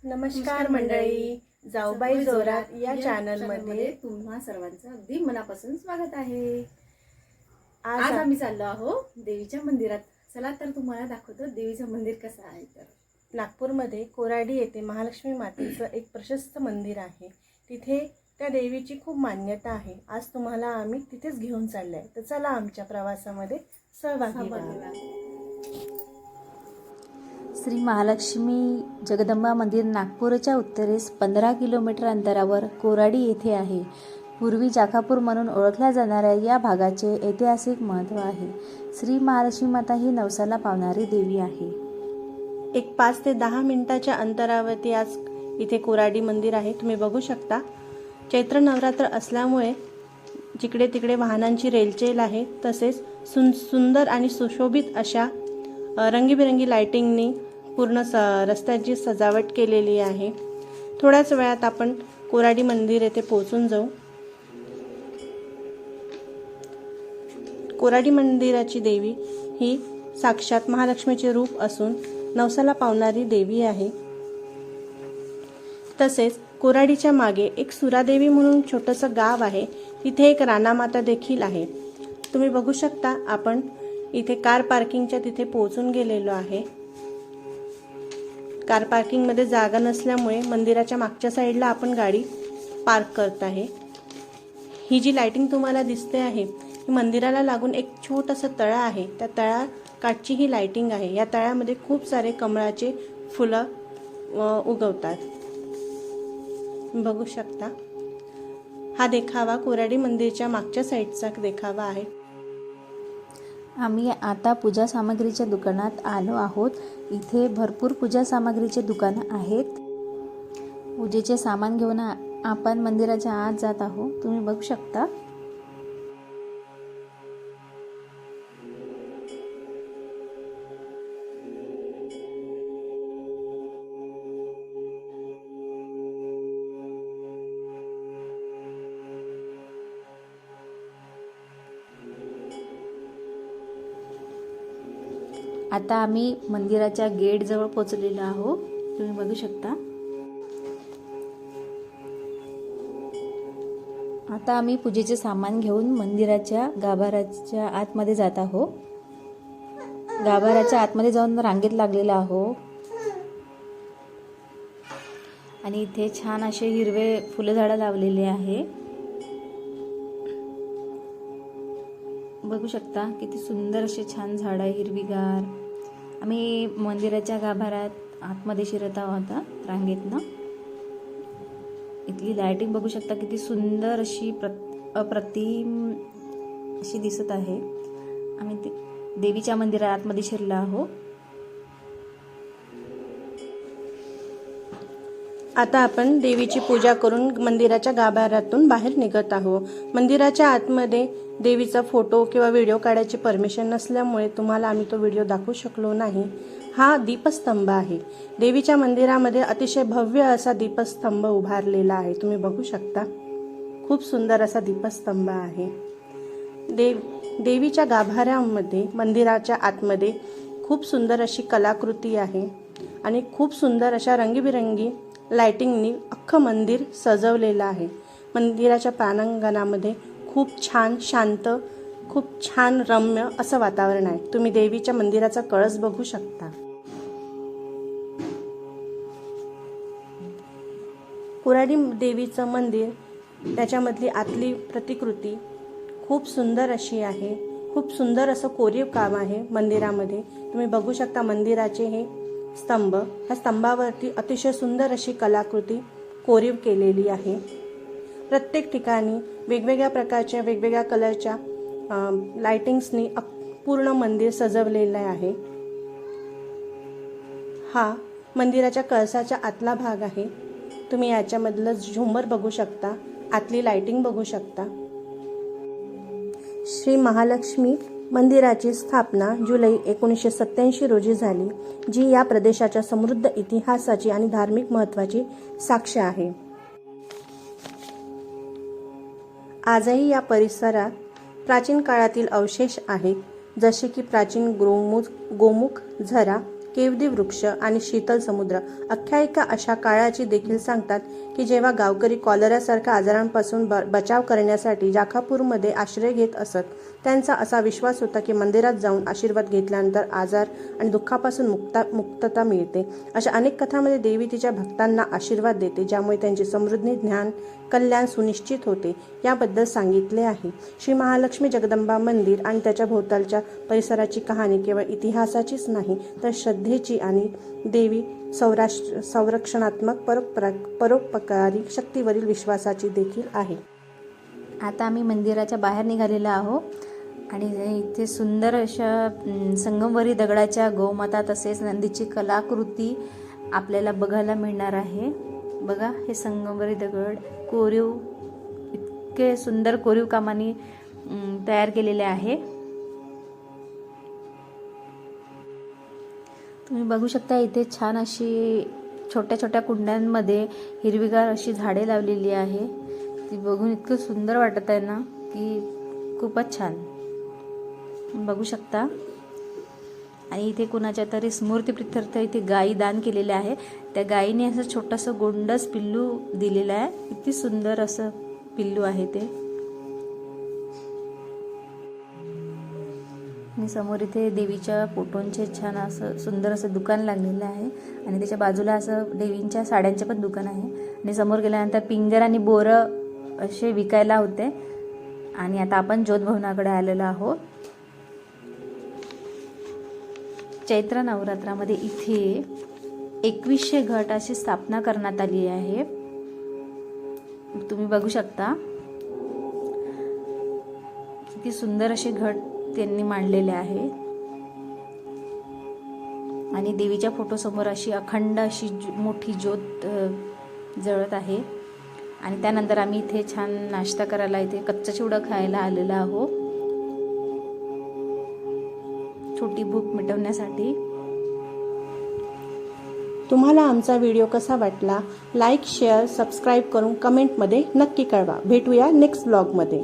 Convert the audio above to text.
नमस्कार मंडळी, जाऊबाई जोरात या चॅनलमध्ये तुम्हा सर्वांचं अगदी मनापासून स्वागत आहे। आज आज आम्ही चाललो आहोत देवीच्या मंदिरात। चला तर तुम्हाला दाखवतो देवीचं मंदिर कसं आहे। तर नागपूरमध्ये कोराडी येथे महालक्ष्मी मातेचं एक प्रशस्त मंदिर आहे। तिथे त्या देवीची खूप मान्यता आहे। आज तुम्हाला आम्ही तिथेच घेऊन चाललोय, तर चला आमच्या प्रवासामध्ये सहभागी व्हा। श्री महालक्ष्मी जगदंबा मंदिर नागपूरच्या उत्तरेस 15 किलोमीटर अंतरावर कोराडी येथे आहे। पूर्वी जाखापूर म्हणून ओळखल्या जाणाऱ्या या भागाचे ऐतिहासिक महत्त्व आहे। श्री महालक्ष्मी माता ही नवसाला पावणारी देवी आहे। एक 5 ते 10 मिनिटाच्या अंतरावरती आज इथे कोराडी मंदिर आहे। तुम्ही बघू शकता, चैत्र नवरात्र असल्यामुळे जिकडे तिकडे वाहनांची रेलचेल आहे। तसेच सुंदर आणि सुशोभित अशा रंगीबेरंगी लाइटिंगनी पूर्ण रस्त्याची सजावट केलेली आहे। थोड्याच वेळात आपण कोराडी मंदिर येथे पोहोचून जाऊ। कोराडी मंदिराची देवी ही साक्षात महालक्ष्मीचे रूप असून नवसाला पावणारी देवी आहे। तसेच कोराडीच्या मागे एक सुरादेवी म्हणून छोटंसं गाव आहे। तिथे एक रानामाता देखील आहे। तुम्ही बघू शकता, आपण इथे कार पार्किंगच्या तिथे पोहोचून गेलेलो आहे। कार पार्किंग मध्ये जागा नसल्यामुळे मंदिराच्या मागच्या साईडला आपण गाडी पार्क करत आहे। ही जी लाइटिंग तुम्हाला दिसते आहे, ही मंदिराला लागून एक छोटंसं तळ आहे। त्या तळाकाठची ही लाइटिंग आहे। या तळ्यामध्ये खूप सारे कमळाचे फुलं उगवतात, बघू शकता। हा देखावा कोराडी मंदिराच्या मागच्या साईडचा देखावा आहे। आम्ही आता पूजा सामग्रीच्या दुकानात आलो आहोत। इथे भरपूर पूजा सामग्रीचे दुकान आहेत। पूजेचे सामान घेऊन आपण मंदिराच्या आत जात आहोत। तुम्ही बघू शकता। आता आम्ही मंदिराच्या गेट जवळ पोहोचलेलो आहोत। तुम्ही बघू शकता। आता आम्ही पूजेचे सामान घेऊन मंदिराच्या गाभाऱ्याच्या आतमध्ये जात आहोत। गाभाऱ्याच्या आतमध्ये जाऊन रांगेत लागलेलो आहोत आणि इथे छान असे हिरवे फुलझाडं लावलेले आहे। बघू शकता किती सुंदर असे छान झाड आहे, हिरवीगार। आम्ही मंदिराच्या गाभाऱ्यात आतमध्ये शिरत आहोत रांगेतनं। इथली लाइटिंग बघू शकता, किती सुंदर अशी अप्रतिम अशी दिसत आहे। आम्ही देवीच्या मंदिरात आतमध्ये शिरलो आहोत। आता आपण देवीची पूजा करून मंदिराच्या गाभाऱ्यातून बाहेर निघत आहोत। मंदिराच्या आतमध्ये देवीचा फोटो किंवा व्हिडिओ काढायची परमिशन नसल्यामुळे तुम्हाला आम्ही तो व्हिडिओ दाखवू शकलो नाही। हा दीपस्तंभ आहे। देवीच्या मंदिरामध्ये अतिशय भव्य असा दीपस्तंभ उभारलेला आहे। तुम्ही बघू शकता, खूप सुंदर असा दीपस्तंभ आहे। देवीच्या गाभाऱ्यामध्ये मंदिराच्या आतमध्ये खूप सुंदर अशी कलाकृती आहे आणि खूप सुंदर अशा रंगीबिरंगी लाइटिंगनी अख्खं मंदिर सजवलेलं आहे। मंदिराच्या प्रांगणामध्ये खूप छान शांत, खूप छान रम्य असं वातावरण आहे। तुम्ही देवीच्या मंदिराचा कळस बघू शकता। कोराडी देवीचं मंदिर, त्याच्यामधली आतली प्रतिकृती खूप सुंदर अशी आहे। खूप सुंदर असं कोरीव काम आहे मंदिरामध्ये। तुम्ही बघू शकता मंदिराचे हे स्तंभ, ह्या स्तंभावरती अतिशय सुंदर अशी कलाकृती कोरीव केलेली आहे। प्रत्येक ठिकाणी वेगवेगळ्या प्रकारच्या वेगवेगळ्या कलरच्या लाइटिंग्सनी पूर्ण मंदिर सजवलेलं आहे। हा मंदिराच्या कळसाच्या आतला भाग आहे। तुम्ही याच्यामधलं झुंबर बघू शकता, आतली लाइटिंग बघू शकता। श्री महालक्ष्मी मंदिराची स्थापना जुलै 1987 रोजी झाली, जी या प्रदेशाच्या समृद्ध इतिहासाची आणि धार्मिक महत्त्वाची साक्ष आहे। आजही या परिसरात प्राचीन काळातील अवशेष आहेत, जसे की प्राचीन गोमुख झरा केवदी वृक्ष आणि शीतल समुद्र. आख्यायिका अशा काळाची देखील सांगतात की जेव्हा गावकरी कॉलरासारख्या आजारांपासून बचाव करण्यासाठी जाखापूरमध्ये आश्रय घेत असत. त्यांचा असा विश्वास होता की मंदिरात जाऊन आशीर्वाद घेतल्यानंतर आजार आणि दुःखापासून मुक्तता मिळते. अशा अनेक कथांमध्ये देवी तिच्या भक्तांना आशीर्वाद देते, ज्यामुळे त्यांची समृद्धी, ज्ञान, कल्याण सुनिश्चित होते याबद्दल सांगितले आहे. श्री महालक्ष्मी जगदंबा मंदिर आणि त्याच्या भोवतालच्या परिसराची कहाणी केवळ इतिहासाचीच नाही तर श्रद्धेची आणि देवी संरक्षणात्मक परोपकारी शक्तीवरील विश्वासाची देखील आहे. आता आम्ही मंदिराच्या बाहेर निघालेलो आहोत आणि इथे सुंदर अशा संगमवरी दगडाच्या गोमाता तसेच नंदीची कलाकृती आपल्याला बघायला मिळणार आहे. बघा, हे संगमवरी दगड कोरीव, इतके सुंदर कोरीव कामाने तयार केलेले आहे. तुम्ही बघू शकता इथे छान अशी छोट्या छोट्या कुंड्यांमध्ये हिरवीगार अशी झाडे लावलेली आहे. ती बघून इतकं सुंदर वाटत आहे ना की खूपच छान. बघू शकता. आणि इथे कुणाच्या तरी स्मृतीप्रित्यर्थ इथे गायी दान केलेले आहे. त्या गायीने असं छोटंसं गोंडस पिल्लू दिलेलं आहे. किती सुंदर असं पिल्लू आहे ते. आणि समोर इथे देवीच्या फोटोंचे छान असं सुंदर असं दुकान लागलेलं आहे आणि त्याच्या बाजूला असं देवींच्या साड्यांचे पण दुकान आहे. आणि समोर गेल्यानंतर पिंजर आणि बोरं असे विकायला होते. आणि आता आपण ज्योत भवनाकडे आलेलो आहोत. चैत्र नवरात्रामध्ये इथे 2100 घट अशी स्थापना करण्यात आली आहे. तुम्ही बघू शकता किती सुंदर असे घट त्यांनी मांडलेले आहे. आणि देवीच्या फोटोसमोर अशी अखंड अशी मोठी ज्योत जळत आहे. आणि त्यानंतर आम्ही इथे छान नाश्ता करायला, इथे कच्चा चिवडा खायला आलेला आहोत, छोटी भूक मिटवण्यासाठी. तुम्हाला आमचा व्हिडिओ कसा वाटला? लाईक, शेअर, सबस्क्राईब करून कमेंटमध्ये नक्की कळवा. भेटूया नेक्स्ट ब्लॉगमध्ये.